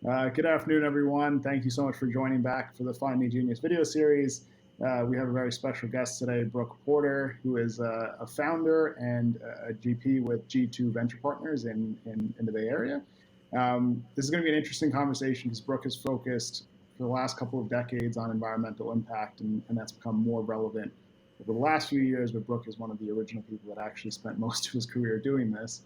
Good afternoon, everyone. Thank you so much for joining back for the Find Me Genius video series. We have a very special guest today, Brook Porter, who is a founder and a GP with G2 Venture Partners in the Bay Area. This is going to be an interesting conversation because Brook has focused for the last couple of decades on environmental impact, and that's become more relevant over the last few years. But Brook is one of the original people that actually spent most of his career doing this.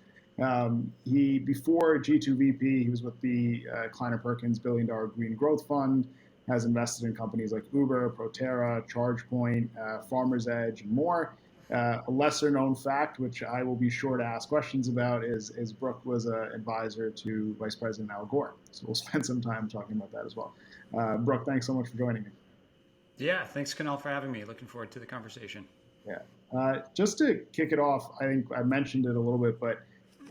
He before G2VP, he was with the Kleiner Perkins $1 billion green growth fund, has invested in companies like Uber, Proterra, Chargpoint, Farmers Edge, and more. A lesser known fact, which I will be sure to ask questions about, is Brooke was an advisor to Vice President Al Gore. So we'll spend some time talking about that as well. Brooke, thanks so much for joining me. Yeah, thanks, Kanal, for having me. Looking forward to the conversation. Yeah. Just to kick it off, I think I mentioned it a little bit, but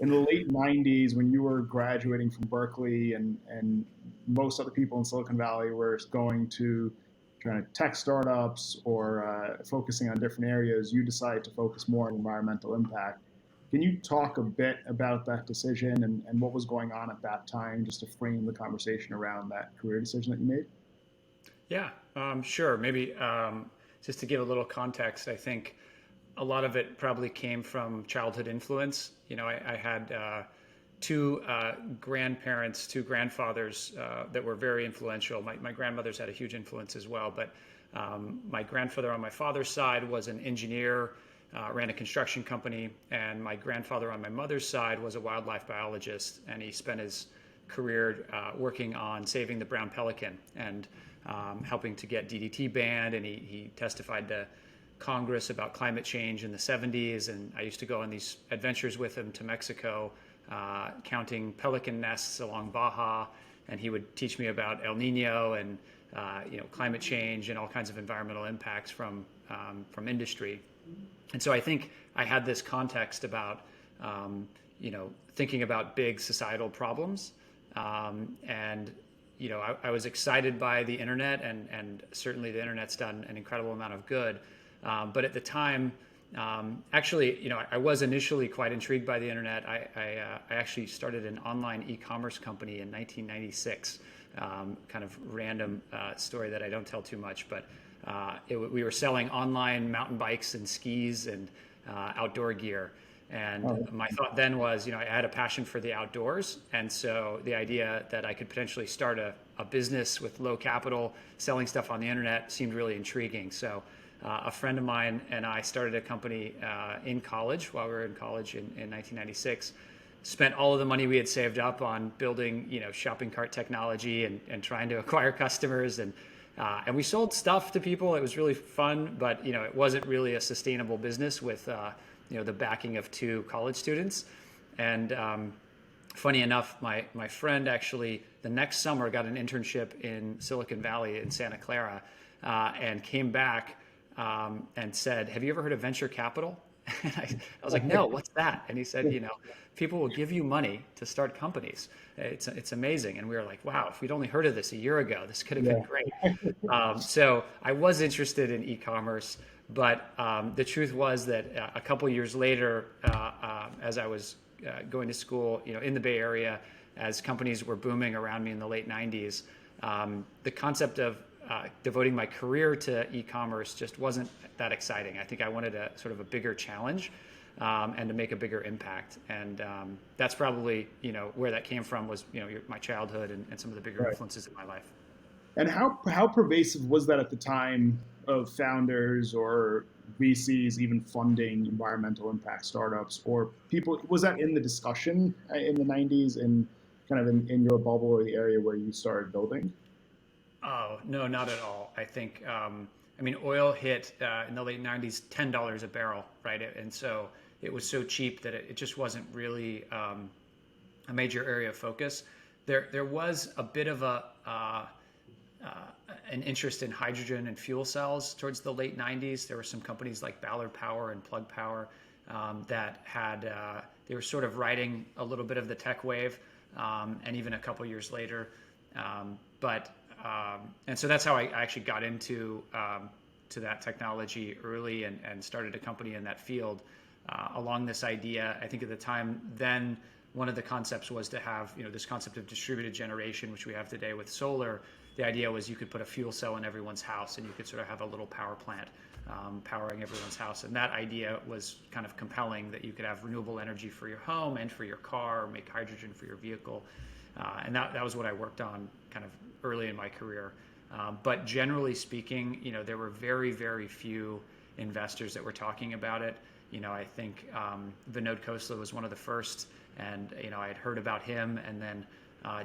in the late 90s, when you were graduating from Berkeley and most other people in Silicon Valley were going to trying to tech startups or focusing on different areas, you decided to focus more on environmental impact. Can you talk a bit about that decision and what was going on at that time, just to frame the conversation around that career decision that you made? Yeah, sure. Maybe just to give a little context, I think a lot of it probably came from childhood influence. I had two grandparents, two grandfathers that were very influential. My grandmothers had a huge influence as well, but my grandfather on my father's side was an engineer, ran a construction company, and my grandfather on my mother's side was a wildlife biologist, and he spent his career working on saving the brown pelican and helping to get DDT banned, and he testified to Congress about climate change in the 70s, and I used to go on these adventures with him to Mexico, counting pelican nests along Baja, and he would teach me about El Nino and climate change and all kinds of environmental impacts from industry. And so I think I had this context about thinking about big societal problems, and I was excited by the internet, and certainly the internet's done an incredible amount of good. But at the time, actually, I was initially quite intrigued by the internet. I actually started an online e-commerce company in 1996. Kind of random story that I don't tell too much, but we were selling online mountain bikes and skis and outdoor gear. And Oh, my thought then was, I had a passion for the outdoors. And so the idea that I could potentially start a business with low capital, selling stuff on the internet seemed really intriguing. So a friend of mine and I started a company in college, while we were in college in 1996, spent all of the money we had saved up on building, shopping cart technology and trying to acquire customers. And we sold stuff to people. It was really fun, but, it wasn't really a sustainable business with the backing of two college students. And funny enough, my friend actually the next summer got an internship in Silicon Valley in Santa Clara, and came back and said, "Have you ever heard of venture capital?" And I was like, "No, what's that?" And he said, "People will give you money to start companies. It's amazing." And we were like, "Wow, if we'd only heard of this a year ago, this could have been yeah. great." So I was interested in e-commerce, but the truth was that a couple years later, as I was going to school, in the Bay Area, as companies were booming around me in the late 90s, the concept of devoting my career to e-commerce just wasn't that exciting. I think I wanted a sort of a bigger challenge, and to make a bigger impact. And that's probably, where that came from was, my childhood and some of the bigger Right. influences in my life. And how pervasive was that at the time of founders or VCs even funding environmental impact startups or people? Was that in the discussion in the 90s and kind of in your bubble or the area where you started building? Oh, no, not at all. I think, oil hit in the late 90s $10 a barrel, right? And so it was so cheap that it just wasn't really a major area of focus. There was a bit of an interest in hydrogen and fuel cells towards the late 90s. There were some companies like Ballard Power and Plug Power that had, they were sort of riding a little bit of the tech wave, and even a couple years later. But and so that's how I actually got into to that technology early and started a company in that field along this idea. I think at the time then one of the concepts was to have, this concept of distributed generation, which we have today with solar. The idea was you could put a fuel cell in everyone's house and you could sort of have a little power plant powering everyone's house. And that idea was kind of compelling, that you could have renewable energy for your home and for your car, or make hydrogen for your vehicle. And that was what I worked on kind of early in my career. But generally speaking, there were very, very few investors that were talking about it. I think Vinod Khosla was one of the first, and I had heard about him, and then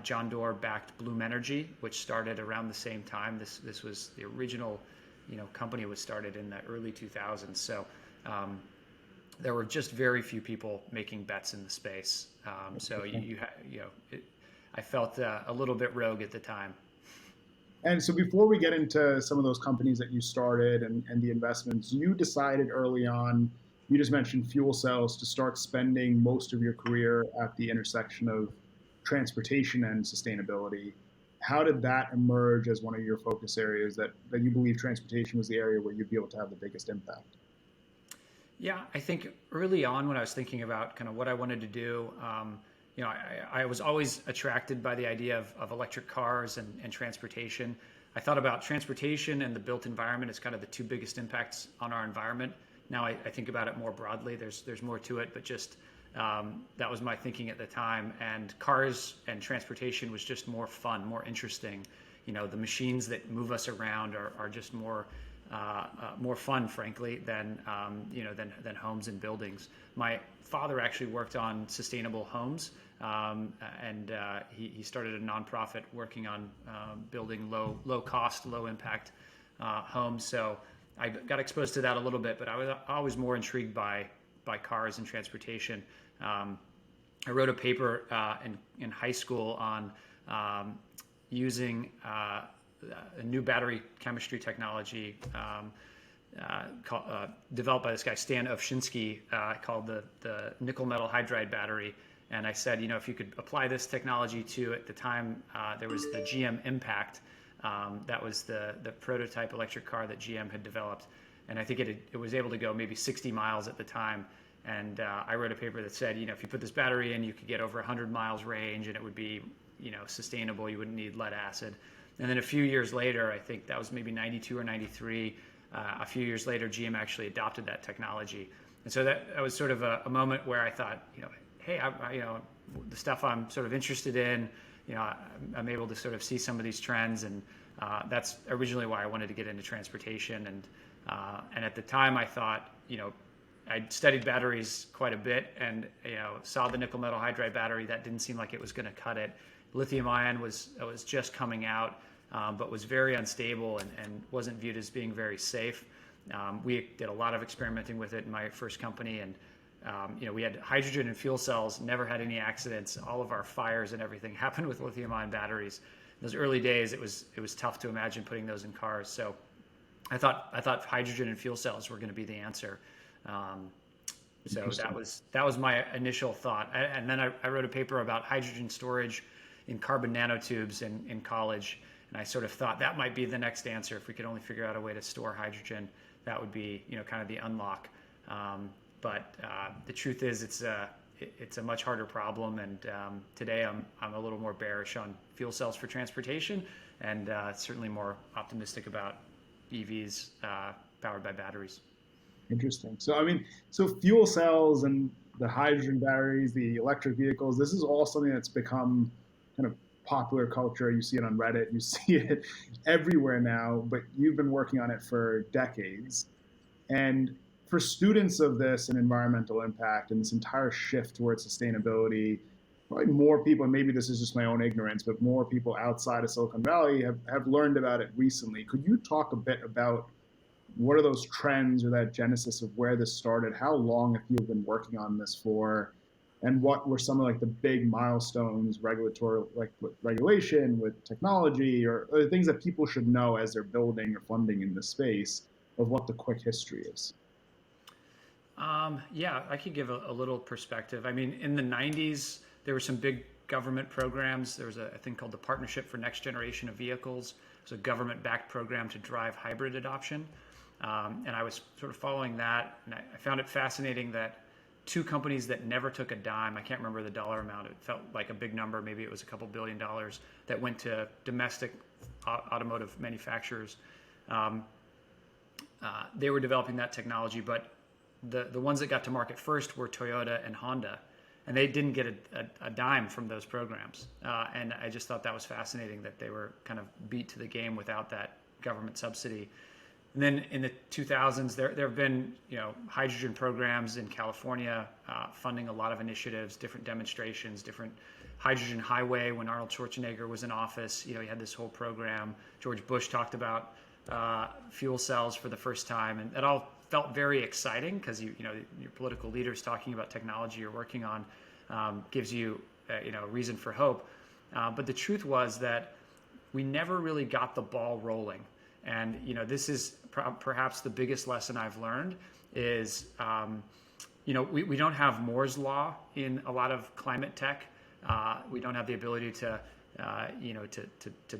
John Doerr backed Bloom Energy, which started around the same time. This was the original, company was started in the early 2000s. So there were just very few people making bets in the space. So I felt a little bit rogue at the time. And so before we get into some of those companies that you started and the investments, you decided early on, you just mentioned fuel cells, to start spending most of your career at the intersection of transportation and sustainability. How did that emerge as one of your focus areas, that you believe transportation was the area where you'd be able to have the biggest impact? Yeah, I think early on when I was thinking about kind of what I wanted to do, I was always attracted by the idea of electric cars and transportation. I thought about transportation and the built environment as kind of the two biggest impacts on our environment. Now I think about it more broadly. There's more to it, but just that was my thinking at the time. And cars and transportation was just more fun, more interesting. The machines that move us around are just more fun, frankly, than homes and buildings. My father actually worked on sustainable homes, and he started a nonprofit working on building low cost, low impact homes. So I got exposed to that a little bit, but I was always more intrigued by cars and transportation. I wrote a paper in high school on using a new battery chemistry technology developed by this guy Stan Ovshinsky, called the nickel metal hydride battery. And I said, if you could apply this technology to, at the time, there was the GM Impact. That was the prototype electric car that GM had developed. And I think it was able to go maybe 60 miles at the time. And I wrote a paper that said, if you put this battery in, you could get over 100 miles range, and it would be, sustainable. You wouldn't need lead acid. And then a few years later, I think that was maybe 92 or 93, a few years later, GM actually adopted that technology. And so that was sort of a moment where I thought, hey, the stuff I'm sort of interested in, I'm able to sort of see some of these trends. And that's originally why I wanted to get into transportation. And at the time I thought, I'd studied batteries quite a bit, and saw the nickel metal hydride battery. That didn't seem like it was going to cut it. Lithium ion was just coming out, but was very unstable and wasn't viewed as being very safe. We did a lot of experimenting with it in my first company, and we had hydrogen and fuel cells, never had any accidents. All of our fires and everything happened with lithium ion batteries. In those early days, it was tough to imagine putting those in cars. So I thought hydrogen and fuel cells were going to be the answer. So that was my initial thought. And then I wrote a paper about hydrogen storage in carbon nanotubes in college. And I sort of thought that might be the next answer. If we could only figure out a way to store hydrogen, that would be, kind of the unlock. But the truth is, it's a much harder problem. And today I'm a little more bearish on fuel cells for transportation, and certainly more optimistic about EVs powered by batteries. Interesting. So fuel cells and the hydrogen batteries, the electric vehicles, this is all something that's become kind of popular culture. You see it on Reddit, you see it everywhere now, but you've been working on it for decades. And for students of this and environmental impact and this entire shift towards sustainability, probably more people, and maybe this is just my own ignorance, but more people outside of Silicon Valley have learned about it recently. Could you talk a bit about what are those trends, or that genesis of where this started? How long have you been working on this for? And what were some of like the big milestones, regulatory, like with regulation, with technology, or things that people should know as they're building or funding in this space, of what the quick history is? Yeah, I could give a little perspective. I mean, in the 90s, there were some big government programs. There was a thing called the Partnership for Next Generation of Vehicles. It was a government-backed program to drive hybrid adoption. And I was sort of following that, and I found it fascinating that two companies that never took a dime. I can't remember the dollar amount. It felt like a big number. Maybe it was a couple $1 billion that went to domestic automotive manufacturers. They were developing that technology, but the ones that got to market first were Toyota and Honda, and they didn't get a dime from those programs. And I just thought that was fascinating that they were kind of beat to the game without that government subsidy. And then in the 2000s, there have been hydrogen programs in California funding a lot of initiatives, different demonstrations, different hydrogen highway. When Arnold Schwarzenegger was in office, he had this whole program. George Bush talked about fuel cells for the first time, and it all felt very exciting because your political leaders talking about technology you're working on gives you a reason for hope. But the truth was that we never really got the ball rolling. And this is perhaps the biggest lesson I've learned is we don't have Moore's law in a lot of climate tech. We don't have the ability to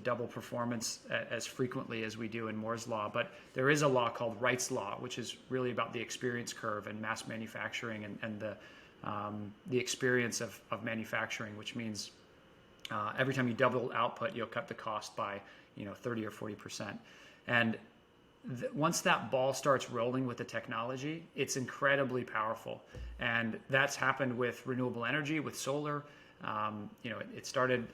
double performance as frequently as we do in Moore's law. But there is a law called Wright's law, which is really about the experience curve and mass manufacturing and the experience of manufacturing, which means every time you double output, you'll cut the cost by 30 or 40%. And once that ball starts rolling with the technology, it's incredibly powerful. And that's happened with renewable energy, with solar. It started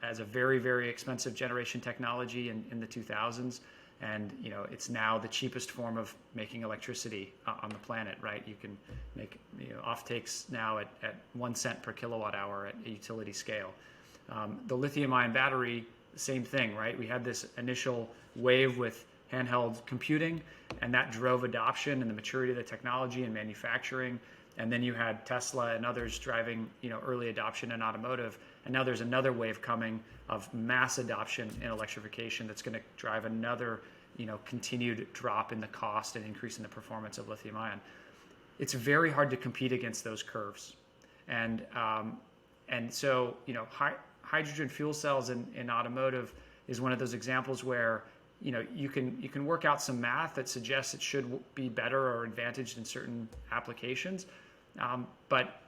as a very, very expensive generation technology in the 2000s. And, it's now the cheapest form of making electricity on the planet, right? You can make off-takes now at 1 cent per kilowatt hour at a utility scale. The lithium-ion battery, same thing, right? We had this initial wave with handheld computing, and that drove adoption and the maturity of the technology and manufacturing. And then you had Tesla and others driving, early adoption in automotive. And now there's another wave coming of mass adoption in electrification that's going to drive another, continued drop in the cost and increase in the performance of lithium ion. It's very hard to compete against those curves. And so, hydrogen fuel cells in automotive is one of those examples where you can work out some math that suggests it should be better or advantaged in certain applications. But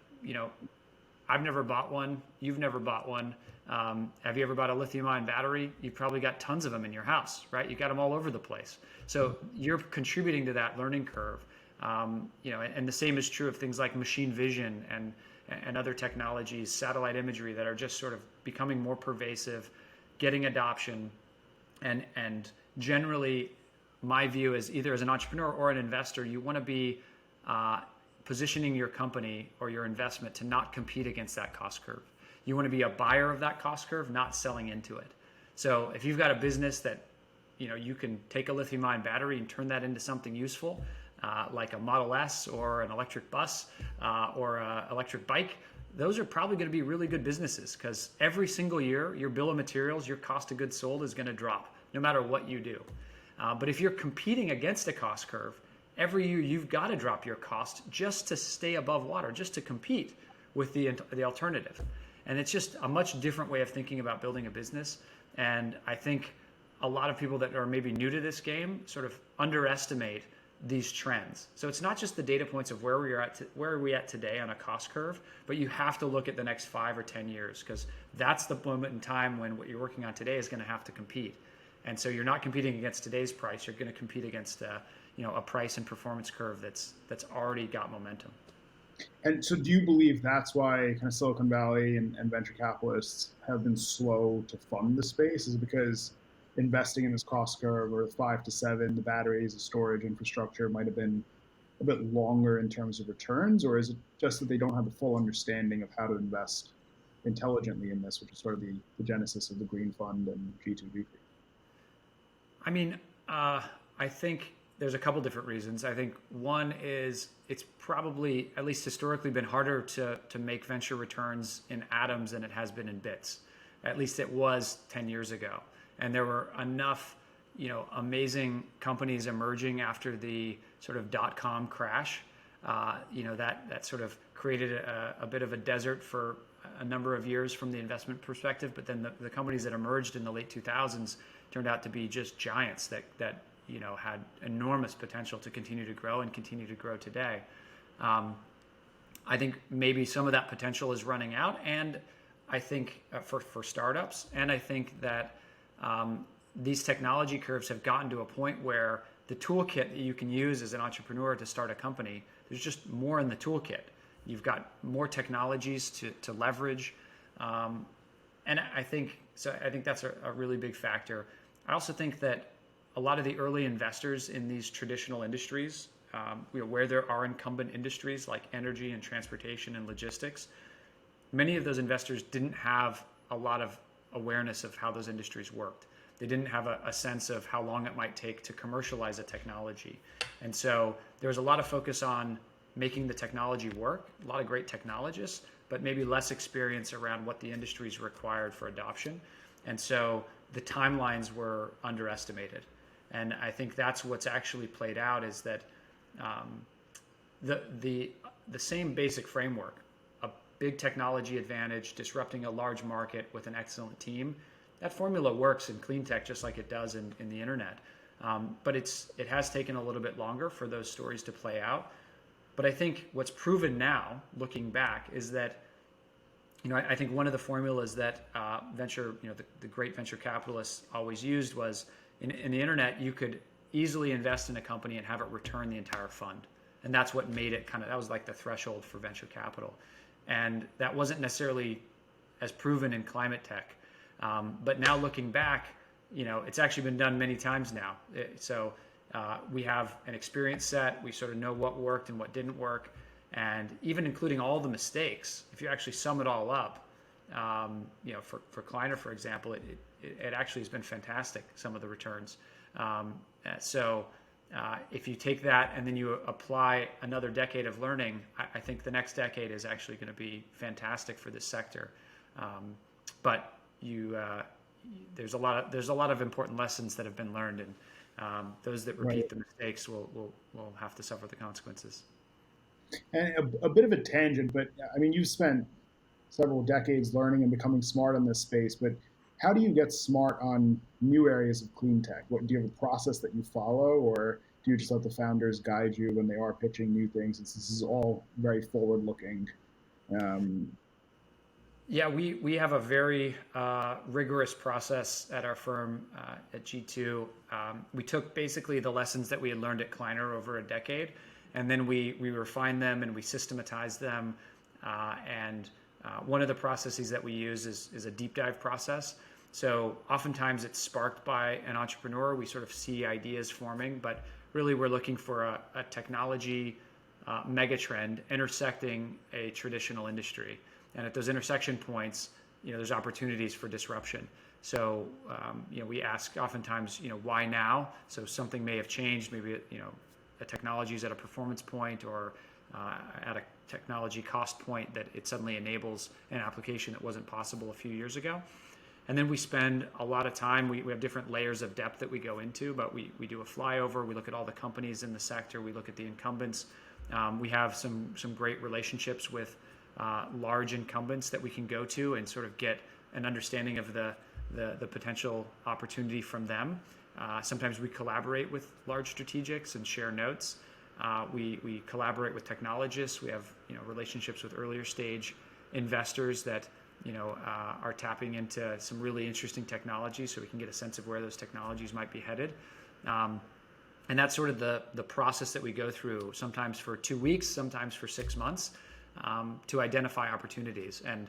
I've never bought one. You've never bought one. Have you ever bought a lithium-ion battery? You've probably got tons of them in your house, right? You got them all over the place. So you're contributing to that learning curve. And the same is true of things like machine vision and other technologies, satellite imagery that are just sort of becoming more pervasive, getting adoption. And generally, my view is either as an entrepreneur or an investor, you want to be positioning your company or your investment to not compete against that cost curve. You want to be a buyer of that cost curve, not selling into it. So if you've got a business that you can take a lithium-ion battery and turn that into something useful, like a Model S or an electric bus or an electric bike, those are probably going to be really good businesses because every single year, your bill of materials, your cost of goods sold is going to drop no matter what you do. But if you're competing against a cost curve, every year you've got to drop your cost just to stay above water, just to compete with the alternative. And it's just a much different way of thinking about building a business. And I think a lot of people that are maybe new to this game sort of underestimate these trends. So it's not just the data points of where are we at today on a cost curve, but you have to look at the next 5 or 10 years because that's the moment in time when what you're working on today is going to have to compete. And so you're not competing against today's price. You're going to compete against a price and performance curve that's already got momentum. And so do you believe that's why kind of Silicon Valley and venture capitalists have been slow to fund the space? Is it because investing in this cost curve or 5 to 7, the batteries, the storage infrastructure might have been a bit longer in terms of returns? Or is it just that they don't have a full understanding of how to invest intelligently in this, which is sort of the genesis of the Green Fund and G2VP? I mean, I think there's a couple different reasons. I think one is it's probably, at least historically, been harder to make venture returns in atoms than it has been in bits. At least it was 10 years ago. And there were enough, amazing companies emerging after the sort of dot-com crash, that sort of created a bit of a desert for a number of years from the investment perspective. But then the companies that emerged in the late 2000s turned out to be just giants that had enormous potential to continue to grow and continue to grow today. I think maybe some of that potential is running out, and I think for startups, and I think that these technology curves have gotten to a point where the toolkit that you can use as an entrepreneur to start a company, there's just more in the toolkit. You've got more technologies to leverage, and I think so. I think that's a really big factor. I also think that a lot of the early investors in these traditional industries, where there are incumbent industries like energy and transportation and logistics, many of those investors didn't have a lot of awareness of how those industries worked. They didn't have a sense of how long it might take to commercialize a technology. And so there was a lot of focus on making the technology work, a lot of great technologists, but maybe less experience around what the industries required for adoption. And so the timelines were underestimated. And I think that's what's actually played out, is that the same basic framework, a big technology advantage, disrupting a large market with an excellent team, that formula works in cleantech just like it does in the internet. But it has taken a little bit longer for those stories to play out. But I think what's proven now, looking back, is that I think one of the formulas that the great venture capitalists always used was in the internet, you could easily invest in a company and have it return the entire fund. And that's what made it that was like the threshold for venture capital. And that wasn't necessarily as proven in climate tech. But now looking back, it's actually been done many times now. So we have an experience set. We sort of know what worked and what didn't work. And even including all the mistakes, if you actually sum it all up, for Kleiner, for example, it actually has been fantastic, some of the returns. So if you take that and then you apply another decade of learning, I think the next decade is actually going to be fantastic for this sector. But there's a lot of important lessons that have been learned, and those that repeat the mistakes will have to suffer the consequences. And a bit of a tangent, but I mean, you've spent several decades learning and becoming smart in this space, but how do you get smart on new areas of clean tech? Do you have a process that you follow, or do you just let the founders guide you when they are pitching new things, since this is all very forward-looking? Yeah, we have a very rigorous process at our firm at G2. We took basically the lessons that we had learned at Kleiner over a decade, and then we refined them and we systematized them. And one of the processes that we use is a deep dive process. So oftentimes it's sparked by an entrepreneur. We sort of see ideas forming, but really we're looking for a technology megatrend intersecting a traditional industry. And at those intersection points, there's opportunities for disruption. So, we ask oftentimes, why now? So something may have changed. Maybe, a technology is at a performance point or at a technology cost point that it suddenly enables an application that wasn't possible a few years ago. And then we spend a lot of time. We have different layers of depth that we go into, but we do a flyover. We look at all the companies in the sector. We look at the incumbents. We have some great relationships with large incumbents that we can go to and sort of get an understanding of the potential opportunity from them. Sometimes we collaborate with large strategics and share notes. We collaborate with technologists. We have relationships with earlier stage investors that are tapping into some really interesting technologies, so we can get a sense of where those technologies might be headed. And that's sort of the process that we go through, sometimes for 2 weeks, sometimes for 6 months, to identify opportunities. And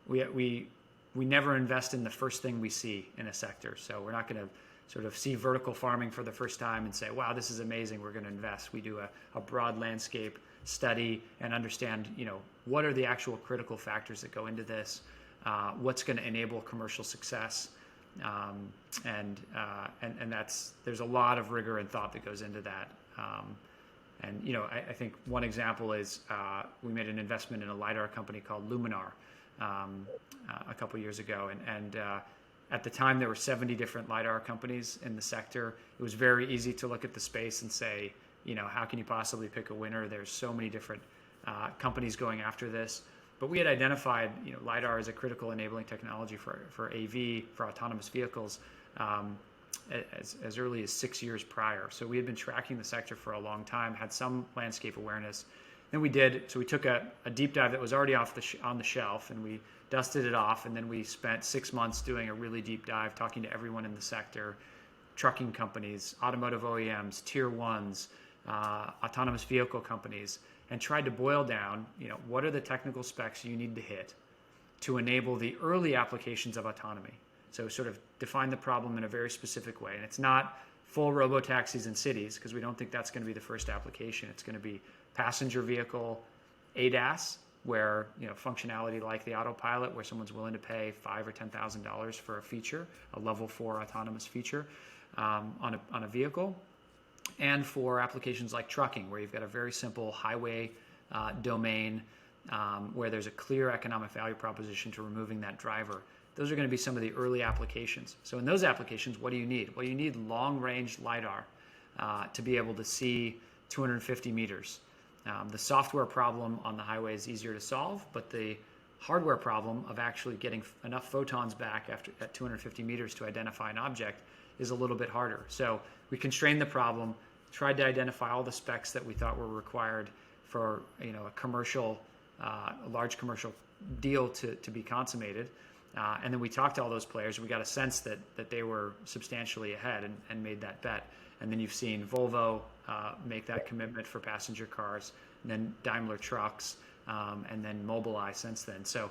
we never invest in the first thing we see in a sector. So we're not going to sort of see vertical farming for the first time and say, wow, this is amazing, we're going to invest. We do a broad landscape study and understand, what are the actual critical factors that go into this, what's going to enable commercial success. And there's a lot of rigor and thought that goes into that. I think one example is we made an investment in a LiDAR company called Luminar a couple years ago. And at the time, there were 70 different LiDAR companies in the sector. It was very easy to look at the space and say, how can you possibly pick a winner? There's so many different companies going after this. But we had identified, LiDAR as a critical enabling technology for AV, for autonomous vehicles, as early as 6 years prior. So we had been tracking the sector for a long time, had some landscape awareness. then we did, so we took a deep dive that was already on the shelf, and we dusted it off, and then we spent 6 months doing a really deep dive, talking to everyone in the sector, trucking companies, automotive OEMs, tier ones, autonomous vehicle companies, and tried to boil down, what are the technical specs you need to hit to enable the early applications of autonomy. So sort of define the problem in a very specific way. And it's not full robo-taxis in cities, because we don't think that's going to be the first application. It's going to be passenger vehicle ADAS, where functionality like the autopilot, where someone's willing to pay $5,000 or $10,000 for a feature, a level 4 autonomous feature on a vehicle. And for applications like trucking, where you've got a very simple highway domain where there's a clear economic value proposition to removing that driver. Those are going to be some of the early applications. So in those applications, what do you need? Well, you need long-range LiDAR to be able to see 250 meters. The software problem on the highway is easier to solve, but the hardware problem of actually getting enough photons back at 250 meters to identify an object is a little bit harder. So we constrained the problem, tried to identify all the specs that we thought were required for a large commercial deal to be consummated. And then we talked to all those players, and we got a sense that they were substantially ahead and made that bet. And then you've seen Volvo make that commitment for passenger cars, and then Daimler Trucks, and then Mobileye since then. So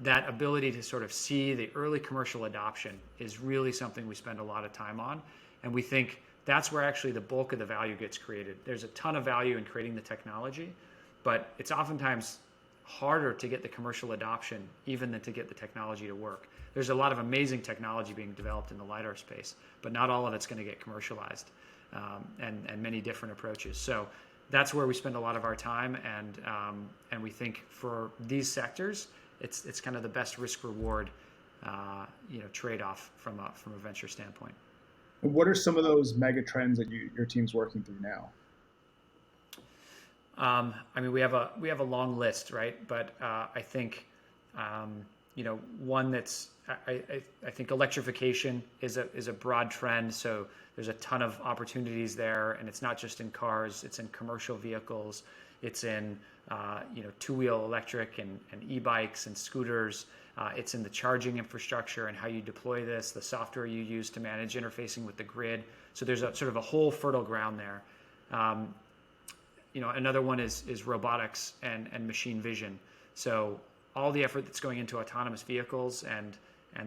that ability to sort of see the early commercial adoption is really something we spend a lot of time on. And we think that's where actually the bulk of the value gets created. There's a ton of value in creating the technology, but it's oftentimes harder to get the commercial adoption even than to get the technology to work. There's a lot of amazing technology being developed in the LiDAR space, but not all of it's going to get commercialized, and many different approaches. So that's where we spend a lot of our time, and we think for these sectors, it's kind of the best risk reward trade-off from a venture standpoint. What are some of those mega trends that your team's working through now? We have a long list, right? But I think one that's I think electrification is a broad trend. So there's a ton of opportunities there, and it's not just in cars; it's in commercial vehicles, it's in two-wheel electric and e-bikes and scooters. It's in the charging infrastructure and how you deploy this, the software you use to manage interfacing with the grid. So there's a sort of a whole fertile ground there. Another one is robotics and machine vision. So all the effort that's going into autonomous vehicles and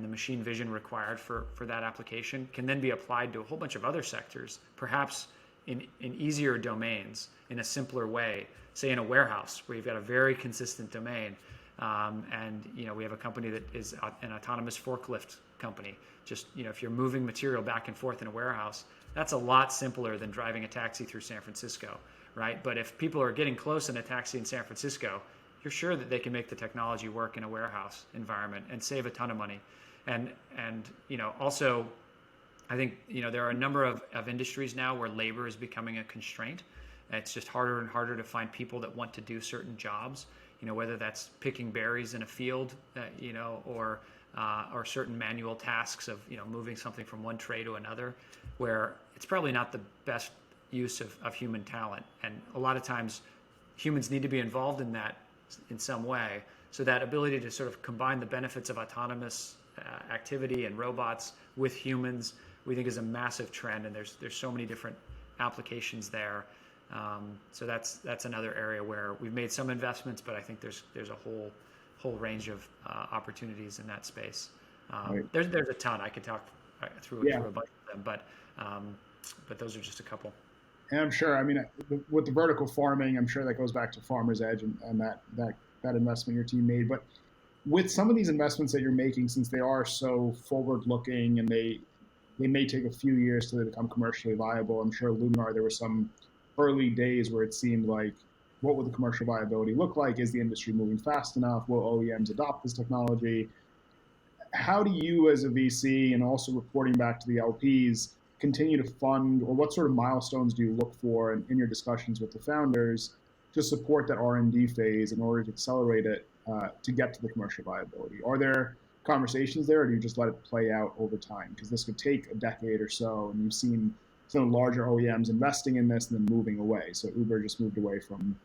the machine vision required for that application can then be applied to a whole bunch of other sectors, perhaps in easier domains, in a simpler way, say in a warehouse where you've got a very consistent domain. We have a company that is an autonomous forklift company. Just, if you're moving material back and forth in a warehouse, that's a lot simpler than driving a taxi through San Francisco, right? But if people are getting close in a taxi in San Francisco, you're sure that they can make the technology work in a warehouse environment and save a ton of money. And also, I think, there are a number of industries now where labor is becoming a constraint. It's just harder and harder to find people that want to do certain jobs, whether that's picking berries in a field, or certain manual tasks of, moving something from one tray to another, where it's probably not the best use of human talent. And a lot of times humans need to be involved in that in some way. So that ability to sort of combine the benefits of autonomous activity and robots with humans, we think is a massive trend, and there's so many different applications there. So that's another area where we've made some investments, but I think there's a whole range of opportunities in that space. Right. There's a ton. I could talk through a bunch of them, but those are just a couple. And I'm sure, with the vertical farming, I'm sure that goes back to Farmer's Edge and that investment your team made. But with some of these investments that you're making, since they are so forward-looking and they may take a few years to become commercially viable, I'm sure Luminar, there were some early days where it seemed like, what would the commercial viability look like? Is the industry moving fast enough? Will OEMs adopt this technology? How do you, as a VC, and also reporting back to the LPs, continue to fund, or what sort of milestones do you look for in your discussions with the founders to support that R&D phase in order to accelerate it to get to the commercial viability? Are there conversations there, or do you just let it play out over time? Because this could take a decade or so, and you've seen some larger OEMs investing in this and then moving away. So Uber just moved away from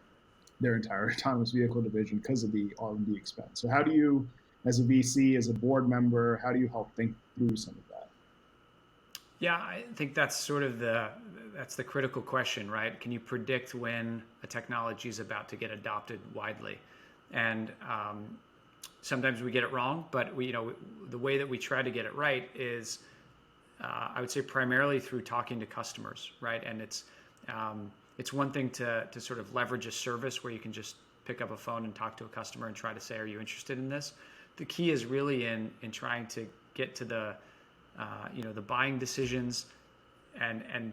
their entire autonomous vehicle division because of the R&D expense. So how do you, as a VC, as a board member, how do you help think through some of that? Yeah, I think that's sort of that's the critical question, right? Can you predict when a technology is about to get adopted widely? And sometimes we get it wrong, but the way that we try to get it right is, I would say, primarily through talking to customers, right? And it's one thing to sort of leverage a service where you can just pick up a phone and talk to a customer and try to say, are you interested in this? The key is really in trying to get to the buying decisions and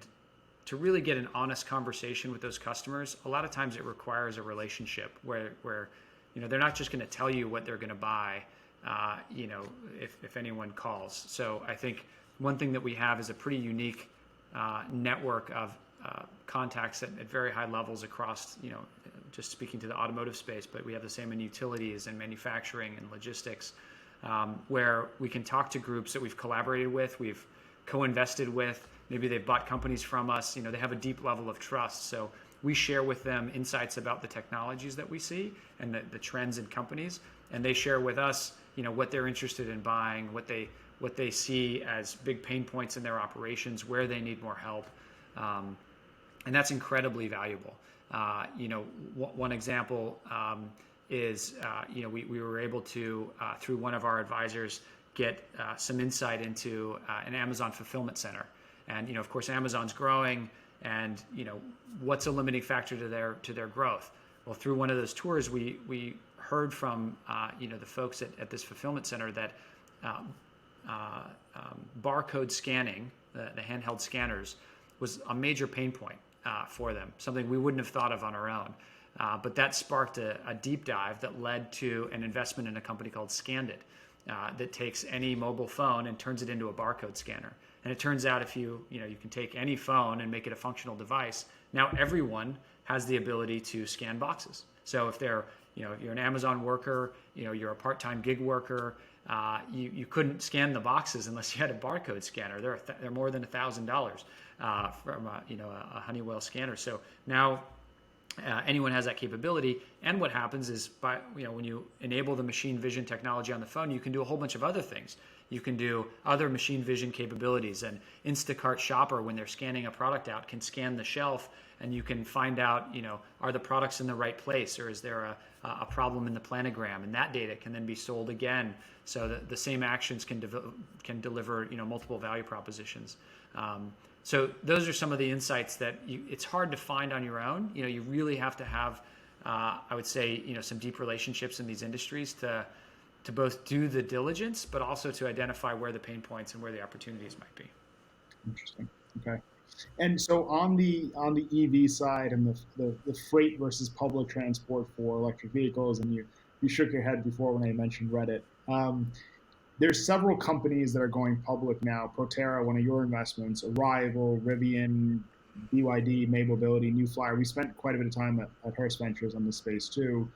to really get an honest conversation with those customers. A lot of times it requires a relationship where they're not just going to tell you what they're going to buy, if anyone calls. So I think one thing that we have is a pretty unique network of contacts at very high levels across, just speaking to the automotive space, but we have the same in utilities and manufacturing and logistics, where we can talk to groups that we've collaborated with, we've co-invested with, maybe they've bought companies from us, they have a deep level of trust. So we share with them insights about the technologies that we see and the trends in companies, and they share with us, what they're interested in buying, what they see as big pain points in their operations, where they need more help. And that's incredibly valuable. One example is, we were able to, through one of our advisors, get some insight into an Amazon fulfillment center. And, of course, Amazon's growing, and, what's a limiting factor to their growth? Well, through one of those tours, we heard from, the folks at this fulfillment center that barcode scanning, the handheld scanners, was a major pain point for them, something we wouldn't have thought of on our own. But that sparked a deep dive that led to an investment in a company called Scandit that takes any mobile phone and turns it into a barcode scanner. And it turns out if you can take any phone and make it a functional device, now everyone has the ability to scan boxes. So if if you're an Amazon worker, you're a part-time gig worker, you couldn't scan the boxes unless you had a barcode scanner. They're more than $1,000 from a Honeywell scanner. So now anyone has that capability. And what happens is, when you enable the machine vision technology on the phone, you can do a whole bunch of other things. You can do other machine vision capabilities. And Instacart shopper, when they're scanning a product out, can scan the shelf, and you can find out, are the products in the right place, or is there a problem in the planogram? And that data can then be sold again. So that the same actions can deliver multiple value propositions. So those are some of the insights that it's hard to find on your own. You really have to have, I would say, some deep relationships in these industries to both do the diligence, but also to identify where the pain points and where the opportunities might be. Interesting. Okay. And so on the EV side and the freight versus public transport for electric vehicles, and you shook your head before when I mentioned Reddit. There's several companies that are going public now. Proterra, one of your investments, Arrival, Rivian, BYD, May Mobility, New Flyer. We spent quite a bit of time at Hearst Ventures on this space too.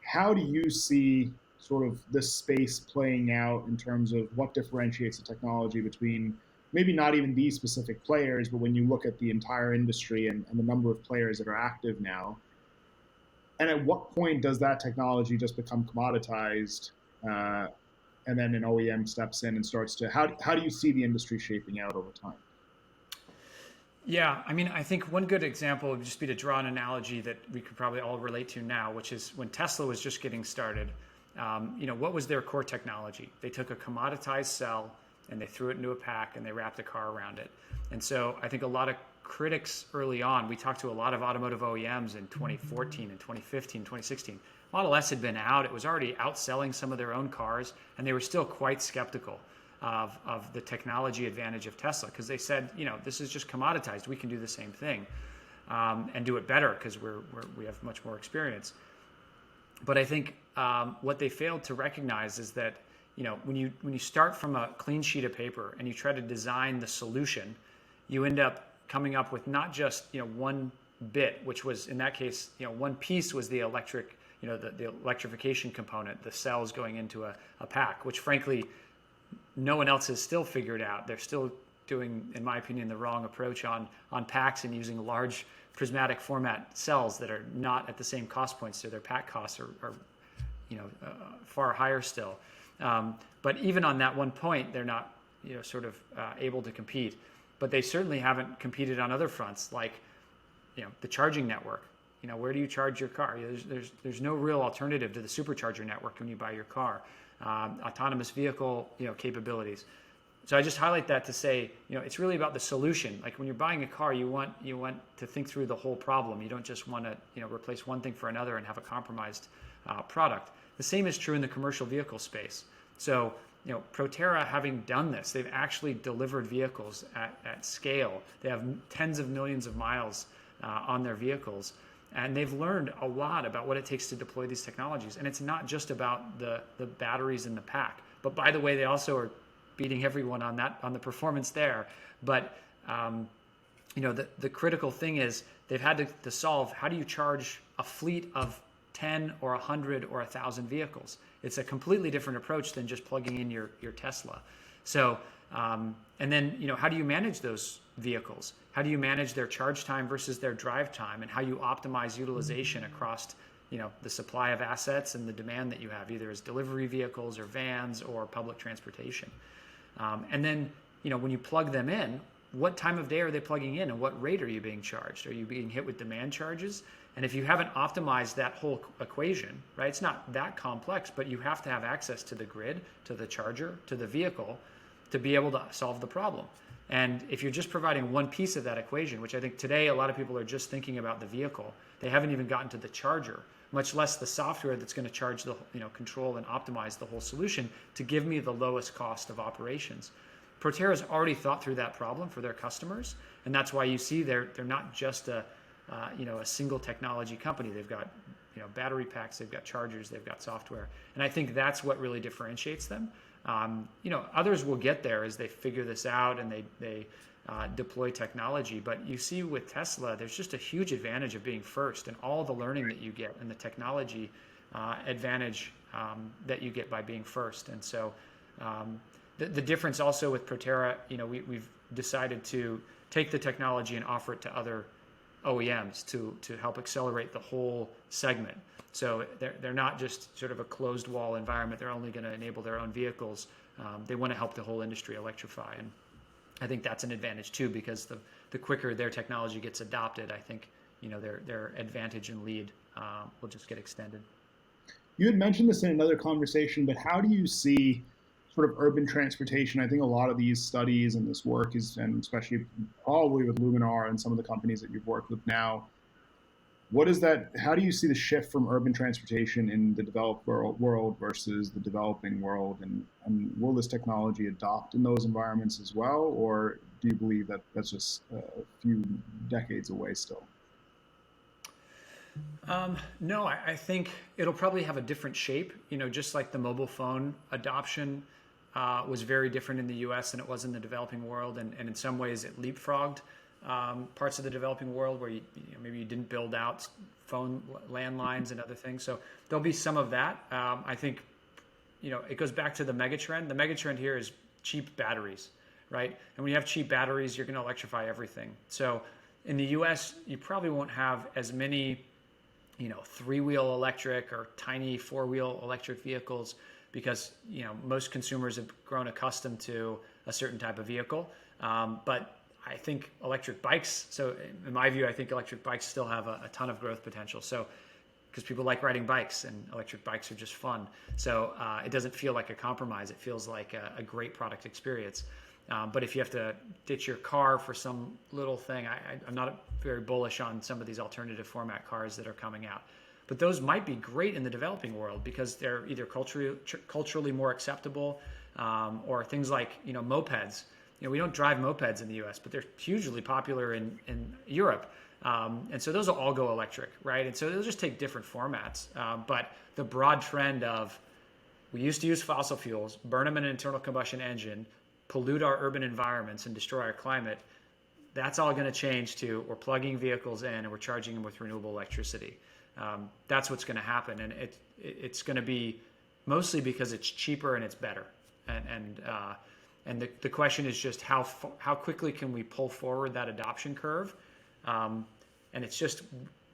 How do you see sort of this space playing out in terms of what differentiates the technology between maybe not even these specific players, but when you look at the entire industry and the number of players that are active now? And at what point does that technology just become commoditized, and then an OEM steps in and starts to, how do you see the industry shaping out over time? Yeah, I mean, I think one good example would just be to draw an analogy that we could probably all relate to now, which is when Tesla was just getting started. What was their core technology? They took a commoditized cell and they threw it into a pack and they wrapped a car around it. And so I think a lot of critics early on, we talked to a lot of automotive OEMs in 2014 and 2015, 2016. Model S had been out. It was already outselling some of their own cars, and they were still quite skeptical of the technology advantage of Tesla, because they said, this is just commoditized. We can do the same thing and do it better because we have much more experience. But I think what they failed to recognize is that when you start from a clean sheet of paper and you try to design the solution, you end up coming up with not just one bit, which was in that case one piece was the the electrification component, the cells going into a pack, which frankly no one else has still figured out. They're still doing, in my opinion, the wrong approach on packs and using large prismatic format cells that are not at the same cost points, so their pack costs are far higher still. But even on that one point, they're not able to compete. But they certainly haven't competed on other fronts, like the charging network. Where do you charge your car? There's no real alternative to the supercharger network when you buy your car. Autonomous vehicle capabilities. So I just highlight that to say, it's really about the solution. Like when you're buying a car, you want to think through the whole problem. You don't just want to replace one thing for another and have a compromised product. The same is true in the commercial vehicle space. So Proterra, having done this, they've actually delivered vehicles at scale. They have tens of millions of miles on their vehicles, and they've learned a lot about what it takes to deploy these technologies. And it's not just about the batteries in the pack. But by the way, they also are beating everyone on the performance there. But the critical thing is they've had to solve, how do you charge a fleet of 10 or 100 or 1,000 vehicles? It's a completely different approach than just plugging in your Tesla. So, and then, how do you manage those vehicles? How do you manage their charge time versus their drive time, and how you optimize utilization across, the supply of assets and the demand that you have, either as delivery vehicles or vans or public transportation. And then, when you plug them in, what time of day are they plugging in, and what rate are you being charged? Are you being hit with demand charges? And if you haven't optimized that whole equation, right, it's not that complex, but you have to have access to the grid, to the charger, to the vehicle to be able to solve the problem. And if you're just providing one piece of that equation, which I think today a lot of people are just thinking about the vehicle, they haven't even gotten to the charger, much less the software that's going to charge the, control and optimize the whole solution to give me the lowest cost of operations. Proterra's already thought through that problem for their customers, and that's why you see they're not just a single technology company. They've got battery packs, they've got chargers, they've got software, and I think that's what really differentiates them. Others will get there as they figure this out and they deploy technology. But you see with Tesla, there's just a huge advantage of being first, and all the learning that you get and the technology advantage that you get by being first. And so the difference also with Proterra, we've decided to take the technology and offer it to other OEMs to help accelerate the whole segment. So they're not just sort of a closed wall environment. They're only going to enable their own vehicles. They want to help the whole industry electrify. And I think that's an advantage too, because the quicker their technology gets adopted, I think their advantage and lead will just get extended. You had mentioned this in another conversation, but how do you see sort of urban transportation? I think a lot of these studies and this work and especially probably with Luminar and some of the companies that you've worked with now, how do you see the shift from urban transportation in the developed world versus the developing world? And will this technology adopt in those environments as well? Or do you believe that that's just a few decades away still? No, I think it'll probably have a different shape, just like the mobile phone adoption was very different in the US than it was in the developing world. And in some ways it leapfrogged parts of the developing world where maybe you didn't build out phone landlines and other things. So there'll be some of that. I think, it goes back to the megatrend. The megatrend here is cheap batteries, right? And when you have cheap batteries, you're going to electrify everything. So in the US, you probably won't have as many, three-wheel electric or tiny four-wheel electric vehicles because, most consumers have grown accustomed to a certain type of vehicle. But I think electric bikes, so in my view, I think electric bikes still have a ton of growth potential. So, because people like riding bikes and electric bikes are just fun. So it doesn't feel like a compromise. It feels like a great product experience. But if you have to ditch your car for some little thing, I'm not very bullish on some of these alternative format cars that are coming out. But those might be great in the developing world because they're either culturally more acceptable or things like, mopeds. We don't drive mopeds in the US, but they're hugely popular in Europe. And so those will all go electric, right? And so they'll just take different formats. But the broad trend of we used to use fossil fuels, burn them in an internal combustion engine, pollute our urban environments and destroy our climate, that's all going to change to we're plugging vehicles in and we're charging them with renewable electricity. That's what's going to happen. And it's going to be mostly because it's cheaper and it's better. And And the question is just how quickly can we pull forward that adoption curve? And it's just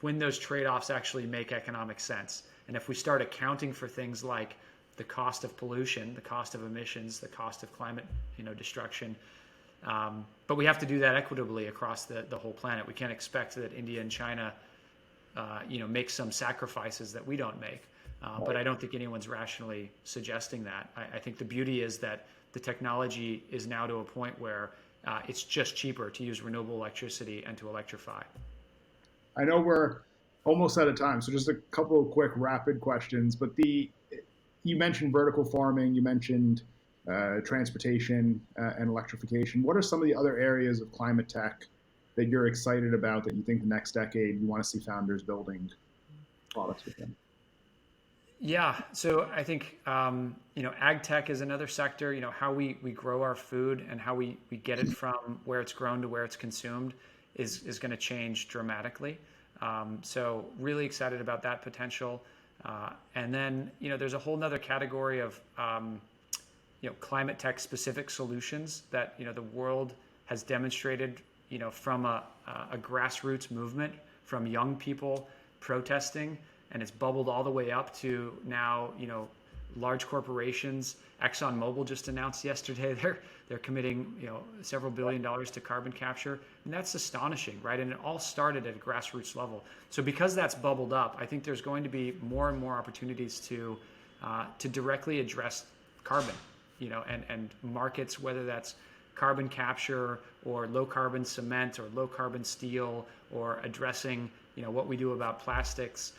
when those trade-offs actually make economic sense. And if we start accounting for things like the cost of pollution, the cost of emissions, the cost of climate, destruction, but we have to do that equitably across the whole planet. We can't expect that India and China, make some sacrifices that we don't make. But I don't think anyone's rationally suggesting that. I think the beauty is that the technology is now to a point where it's just cheaper to use renewable electricity and to electrify. I know we're almost out of time, so just a couple of quick rapid questions. But you mentioned vertical farming, you mentioned transportation and electrification. What are some of the other areas of climate tech that you're excited about that you think the next decade you want to see founders building products within? Yeah, so I think ag tech is another sector. How we grow our food and how we get it from where it's grown to where it's consumed is going to change dramatically. So really excited about that potential. And then there's a whole nother category of climate tech specific solutions that the world has demonstrated from a grassroots movement, from young people protesting, and it's bubbled all the way up to now large corporations. ExxonMobil just announced yesterday they're committing several $1 billion to carbon capture, and that's astonishing, right? And it all started at a grassroots level. So because that's bubbled up, I think there's going to be more and more opportunities to directly address carbon, and markets, whether that's carbon capture or low carbon cement or low carbon steel, or addressing what we do about plastics.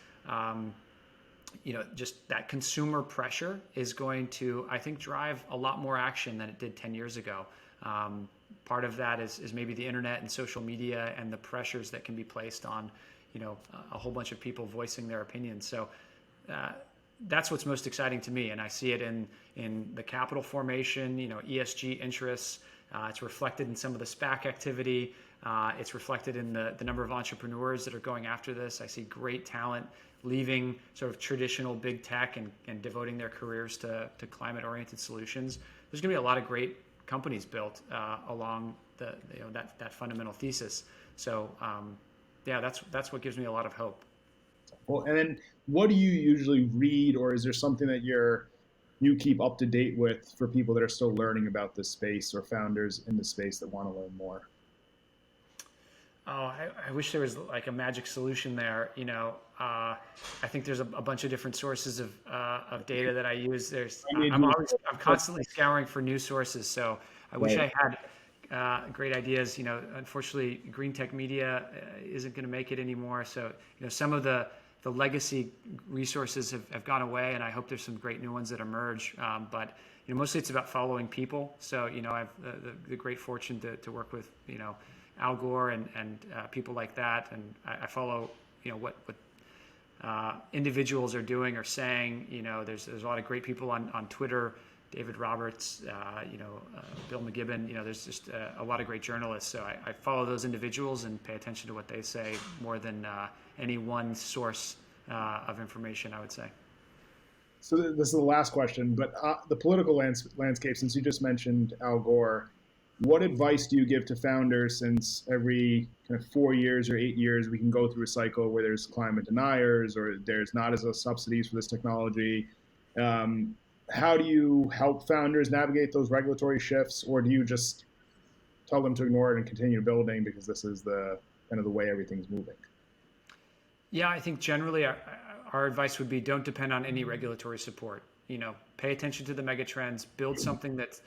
Just that consumer pressure is going to, I think, drive a lot more action than it did 10 years ago. Part of that is maybe the internet and social media and the pressures that can be placed on, a whole bunch of people voicing their opinions. So that's what's most exciting to me. And I see it in the capital formation, ESG interests. It's reflected in some of the SPAC activity. It's reflected in the number of entrepreneurs that are going after this. I see great talent leaving sort of traditional big tech and devoting their careers to climate-oriented solutions. There's going to be a lot of great companies built along that fundamental thesis. So that's what gives me a lot of hope. Well, and then what do you usually read, or is there something that you keep up to date with for people that are still learning about this space, or founders in the space that want to learn more? Oh, I wish there was like a magic solution there. I think there's a bunch of different sources of data that I use. I'm constantly scouring for new sources. So I wish I had great ideas. Unfortunately, green tech media isn't going to make it anymore. So some of the legacy resources have gone away, and I hope there's some great new ones that emerge. But mostly it's about following people. So I have the great fortune to work with Al Gore and people like that, and I follow what individuals are doing or saying. There's a lot of great people on Twitter, David Roberts, Bill McGibbon. There's just a lot of great journalists. So I follow those individuals and pay attention to what they say more than any one source of information, I would say. So this is the last question, but the political landscape, since you just mentioned Al Gore, what advice do you give to founders, since every kind of 4 years or 8 years we can go through a cycle where there's climate deniers or there's not as much subsidies for this technology? How do you help founders navigate those regulatory shifts, or do you just tell them to ignore it and continue building because this is the kind of the way everything's moving? Yeah, I think generally our advice would be don't depend on any regulatory support. Pay attention to the mega trends, build something that's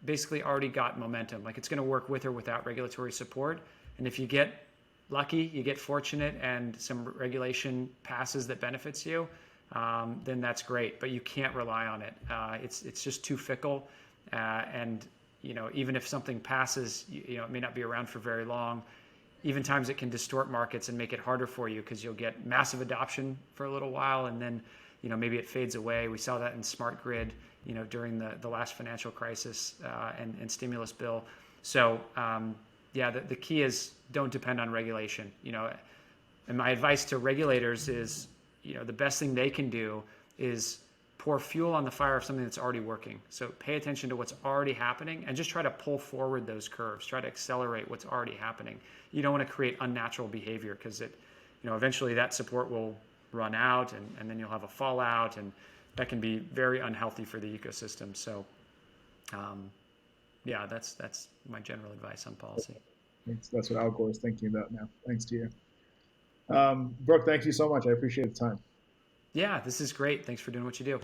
basically already got momentum. Like, it's going to work with or without regulatory support. And if you get lucky, you get fortunate, and some regulation passes that benefits you, then that's great. But you can't rely on it. It's just too fickle. And even if something passes, it may not be around for very long. Even times it can distort markets and make it harder for you, because you'll get massive adoption for a little while, and then maybe it fades away. We saw that in smart grid during the last financial crisis and stimulus bill. So the key is don't depend on regulation. And my advice to regulators is, the best thing they can do is pour fuel on the fire of something that's already working. So pay attention to what's already happening and just try to pull forward those curves. Try to accelerate what's already happening. You don't want to create unnatural behavior because eventually that support will run out and then you'll have a fallout, and that can be very unhealthy for the ecosystem. So yeah, that's my general advice on policy. That's what Al Gore is thinking about now. Thanks to you. Brooke, thank you so much. I appreciate the time. Yeah, this is great. Thanks for doing what you do.